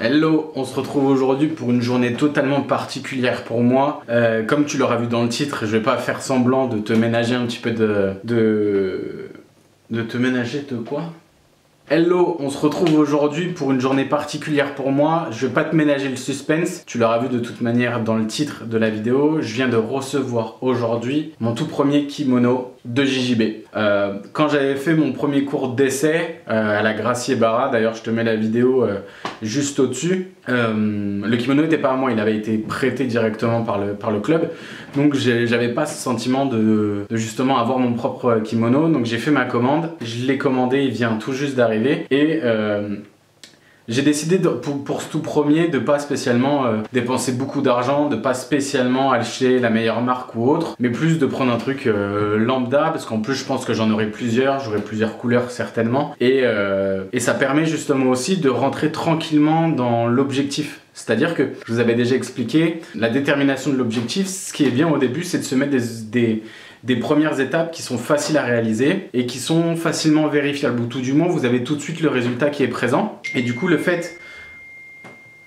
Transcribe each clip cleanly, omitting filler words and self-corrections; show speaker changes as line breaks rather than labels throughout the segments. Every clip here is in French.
Hello, on se retrouve aujourd'hui pour une journée totalement particulière pour moi. Comme tu l'auras vu dans le titre, je vais pas faire semblant de te ménager un petit peu de te ménager de quoi? Hello, on se retrouve aujourd'hui pour une journée particulière pour moi. Je vais pas te ménager le suspense, tu l'auras vu de toute manière dans le titre de la vidéo. Je viens de recevoir aujourd'hui mon tout premier kimono de JJB. Quand j'avais fait mon premier cours d'essai à la Gracier Barra, d'ailleurs je te mets la vidéo juste au-dessus, le kimono n'était pas à moi, il avait été prêté directement par le club. Donc j'avais pas ce sentiment de justement avoir mon propre kimono. Donc j'ai fait ma commande, je l'ai commandé, il vient tout juste d'arriver. Et j'ai décidé pour ce tout premier de pas spécialement dépenser beaucoup d'argent, de pas spécialement acheter la meilleure marque ou autre, mais plus de prendre un truc lambda, parce qu'en plus je pense que j'en aurai plusieurs, j'aurai plusieurs couleurs certainement, et ça permet justement aussi de rentrer tranquillement dans l'objectif. C'est-à-dire que je vous avais déjà expliqué la détermination de l'objectif. Ce qui est bien au début, c'est de se mettre des premières étapes qui sont faciles à réaliser et qui sont facilement vérifiables, ou tout du moins vous avez tout de suite le résultat qui est présent. Et du coup le fait...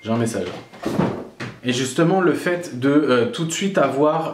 J'ai un message. Et justement le fait de tout de suite avoir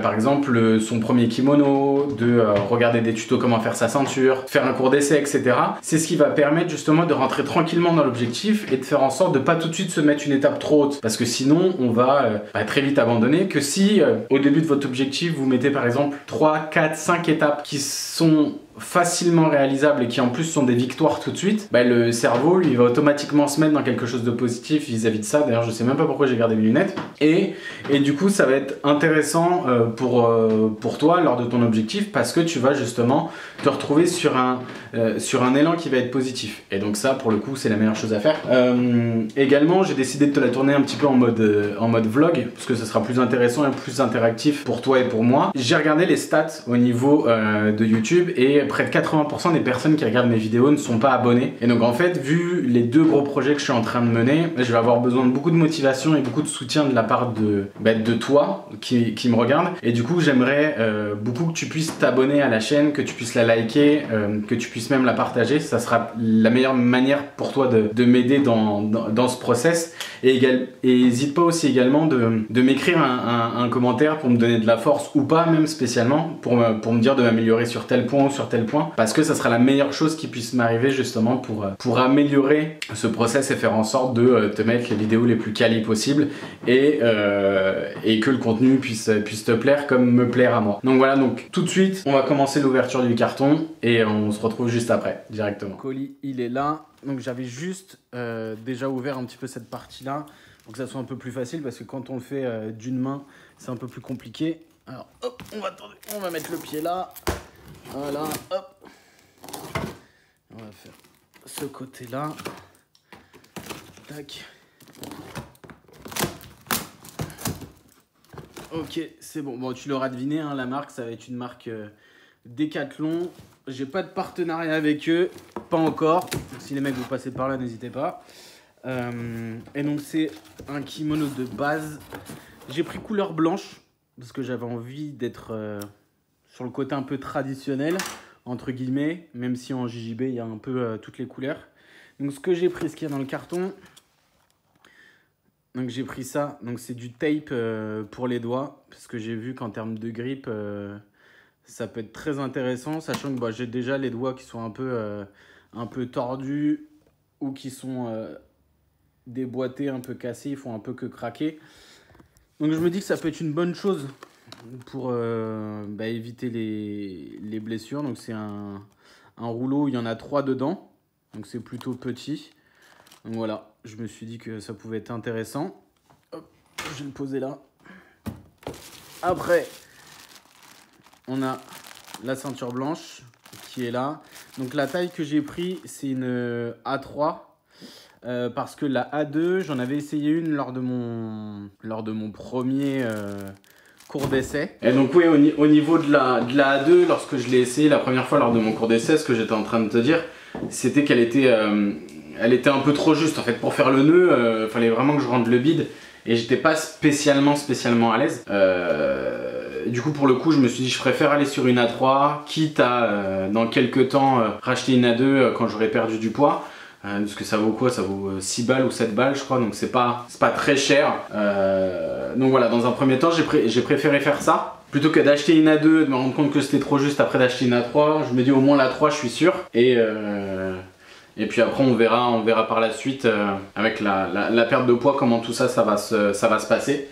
par exemple son premier kimono, de regarder des tutos comment faire sa ceinture, faire un cours d'essai, etc. C'est ce qui va permettre justement de rentrer tranquillement dans l'objectif et de faire en sorte de pas tout de suite se mettre une étape trop haute. Parce que sinon on va très vite abandonner. Que si au début de votre objectif vous mettez par exemple 3, 4, 5 étapes qui sont facilement réalisables et qui en plus sont des victoires tout de suite, le cerveau lui va automatiquement se mettre dans quelque chose de positif vis-à-vis de ça. D'ailleurs je sais même pas pourquoi j'ai gardé mes lunettes. Et du coup ça va être intéressant pour toi lors de ton objectif, parce que tu vas justement te retrouver sur un élan qui va être positif. Et donc ça pour le coup c'est la meilleure chose à faire. Également j'ai décidé de te la tourner un petit peu en mode vlog, parce que ça sera plus intéressant et plus interactif pour toi et pour moi. J'ai regardé les stats au niveau de YouTube et près de 80% des personnes qui regardent mes vidéos ne sont pas abonnées. Et donc en fait, vu les deux gros projets que je suis en train de mener, je vais avoir besoin de beaucoup de motivation et beaucoup de soutien de la part de toi qui me regarde. Et du coup j'aimerais beaucoup que tu puisses t'abonner à la chaîne, que tu puisses la liker, que tu puisses même la partager. Ça sera la meilleure manière pour toi de m'aider dans ce process. Et n'hésite pas aussi également de m'écrire un commentaire pour me donner de la force, ou pas même spécialement, pour me dire de m'améliorer sur tel point ou sur tel point, parce que ça sera la meilleure chose qui puisse m'arriver justement pour améliorer ce process et faire en sorte de te mettre les vidéos les plus quali possibles et que le contenu puisse te plaire comme me plaire à moi. Donc voilà, donc tout de suite on va commencer l'ouverture du carton et on se retrouve juste après directement. Le colis il est là. Donc j'avais juste déjà ouvert un petit peu cette partie-là pour que ça soit un peu plus facile, parce que quand on le fait d'une main, c'est un peu plus compliqué. Alors hop, on va mettre le pied là. Voilà, hop. On va faire ce côté-là. Tac. Ok, c'est bon. Bon, tu l'auras deviné, hein, la marque, ça va être une marque Decathlon. J'ai pas de partenariat avec eux, pas encore. Si les mecs vous passez par là, n'hésitez pas. Et donc c'est un kimono de base. J'ai pris couleur blanche parce que j'avais envie d'être sur le côté un peu traditionnel entre guillemets, même si en JJB il y a un peu toutes les couleurs. Donc ce que j'ai pris, ce qu'il y a dans le carton. Donc j'ai pris ça. Donc c'est du tape pour les doigts, parce que j'ai vu qu'en termes de grip ça peut être très intéressant, sachant que j'ai déjà les doigts qui sont un peu tordus ou qui sont déboîtés, un peu cassés, ils font un peu que craquer. Donc je me dis que ça peut être une bonne chose pour éviter les blessures. Donc c'est un rouleau, il y en a 3 dedans, donc c'est plutôt petit. Donc voilà, je me suis dit que ça pouvait être intéressant. Hop, je vais le poser là. Après, on a la ceinture blanche qui est là. Donc la taille que j'ai pris, c'est une A3. Parce que la A2, j'en avais essayé une lors de mon premier cours d'essai. Et donc oui, au niveau de la A2, lorsque je l'ai essayé la première fois lors de mon cours d'essai, ce que j'étais en train de te dire, c'était qu'elle était un peu trop juste. En fait, pour faire le nœud, fallait vraiment que je rende le bide. Et j'étais pas spécialement à l'aise. Du coup pour le coup je me suis dit je préfère aller sur une A3, quitte à dans quelques temps racheter une A2 quand j'aurai perdu du poids. Parce que ça vaut quoi? Ça vaut 6 balles ou 7 balles je crois, donc c'est pas très cher. Donc voilà, dans un premier temps j'ai préféré faire ça. Plutôt que d'acheter une A2 et de me rendre compte que c'était trop juste après d'acheter une A3, je me dis au moins la 3 je suis sûr. Et puis après on verra par la suite avec la perte de poids comment tout ça va se passer.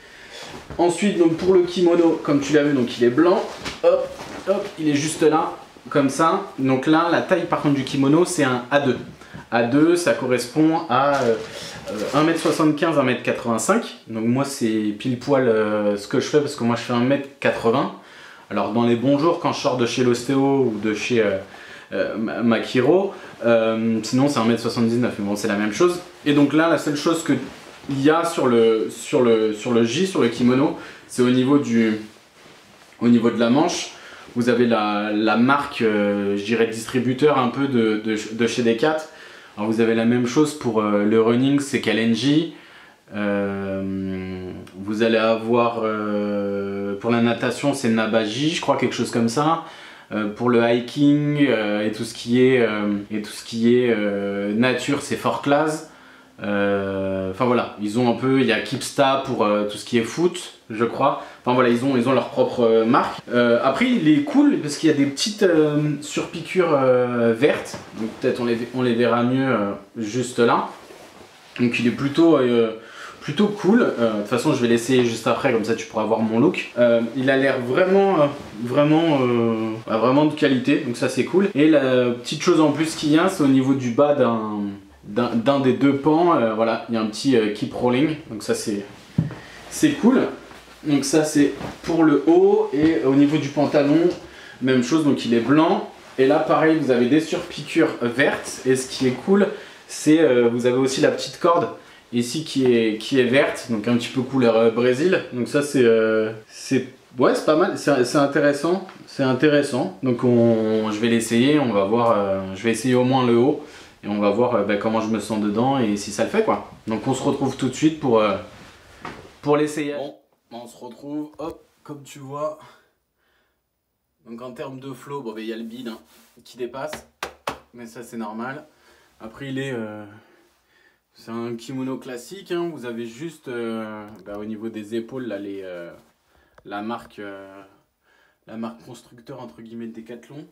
Ensuite donc pour le kimono, comme tu l'as vu, donc il est blanc, hop, hop, il est juste là, comme ça. Donc là la taille par contre du kimono c'est un A2. A2 ça correspond à 1m75, 1m85. Donc moi c'est pile poil ce que je fais parce que moi je fais 1m80. Alors dans les bons jours quand je sors de chez l'ostéo ou de chez Makiro, sinon c'est 1m79, mais bon c'est la même chose. Et donc là la seule chose que il y a sur le J, sur le kimono, c'est au niveau de la manche. Vous avez la marque, je dirais distributeur un peu de chez Decat. Alors vous avez la même chose pour le running, c'est Kalenji. Vous allez avoir pour la natation c'est Nabaji, je crois, quelque chose comme ça. Pour le hiking et tout ce qui est nature c'est Fort Class. Enfin voilà, ils ont un peu, il y a Kipsta pour tout ce qui est foot, je crois. Enfin voilà, ils ont leur propre marque. Après il est cool parce qu'il y a des petites surpiqûres vertes. Donc peut-être on les verra mieux juste là. Donc il est plutôt cool. De toute façon je vais l'essayer juste après, comme ça tu pourras voir mon look. Il a l'air vraiment de qualité, donc ça c'est cool. Et la petite chose en plus qu'il y a, c'est au niveau du bas d'un des deux pans, voilà, il y a un petit keep rolling, donc ça c'est cool. Donc ça c'est pour le haut. Et au niveau du pantalon, même chose, donc il est blanc. Et là pareil, vous avez des surpiqûres vertes. Et ce qui est cool, c'est vous avez aussi la petite corde ici qui est verte, donc un petit peu couleur Brésil. Donc ça ouais, c'est pas mal, c'est intéressant, Donc je vais l'essayer, on va voir, je vais essayer au moins le haut. Et on va voir comment je me sens dedans et si ça le fait quoi. Donc on se retrouve tout de suite pour l'essayer. Bon, on se retrouve, hop, comme tu vois. Donc en termes de flow, bon, il y a le bide hein, qui dépasse. Mais ça c'est normal. Après c'est un kimono classique. Hein. Vous avez juste au niveau des épaules là, la marque constructeur entre guillemets de Decathlon.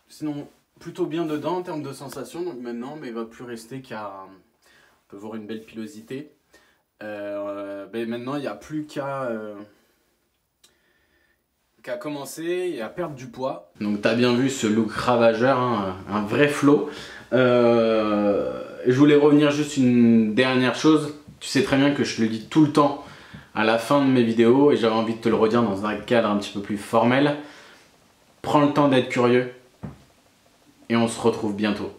Sinon plutôt bien dedans en termes de sensations, donc maintenant, mais il va plus rester qu'à... On peut voir une belle pilosité. Maintenant, il n'y a plus qu'à commencer et à perdre du poids. Donc tu as bien vu ce look ravageur, hein, un vrai flow. Je voulais revenir juste une dernière chose. Tu sais très bien que je le dis tout le temps à la fin de mes vidéos et j'avais envie de te le redire dans un cadre un petit peu plus formel. Prends le temps d'être curieux. Et on se retrouve bientôt.